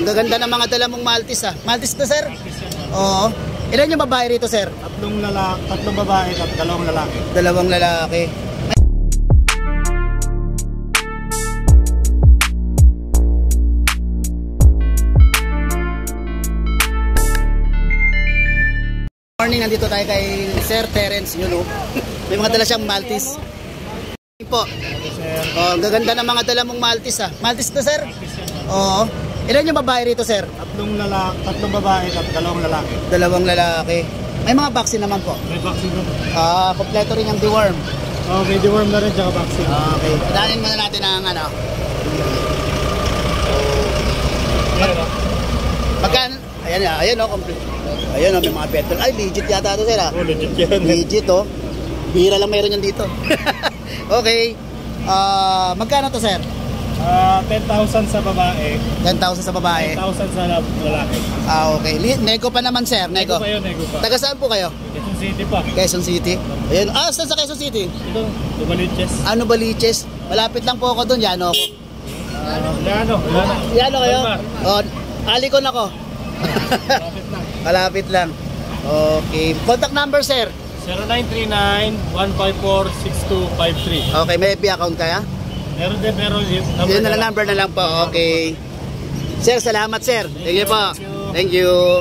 ang gaganda ng mga dala mong Maltese ah. Maltese to, sir? Oo. Ilan yung babae rito, sir? Tatlong babae at dalawang lalaki. Dalawang lalaki. Morning, nandito tayo kay Sir Terence, yun o. May mga dala siyang Maltese. Po. Oh, ang gaganda ng mga dala mong Maltese ah. Maltese to, sir? Oo. Ilan yung babae rito, sir? Tatlong babae at dalawang lalaki. Dalawang lalaki. May mga vaccine naman po. May vaccine doon. Kompleto rin yung deworm. Oh, may deworm na rin tsaka vaccine. Okay. Padanin muna natin ang ano. Magkano? Ayan o, complete. Ayan o, may mga petrol. Ay, legit yata ito, sir ah. Oh, legit yan. Legit o. Bira lang mayroon yan dito. Okay. Magkano to, sir? 10,000 sa babae. 10,000 sa babae. 10,000 sa lalaki. Okay. Nego pa naman, sir. Nego. Nego pa. Taga saan po kayo? Quezon City pa. Quezon City. Ayun. Saan sa Quezon City? Ito, Novaliches. Novaliches. Malapit lang po ako doon. Yano ako. Yano kayo? Alikon ako. Malapit lang. Malapit lang. Okay. Contact number, sir? 0939-154-6253. Okay. May FB account kaya? Meron din, Yun na lang, number na lang po. Okay. Sir, salamat, sir. Thank you po. Thank you.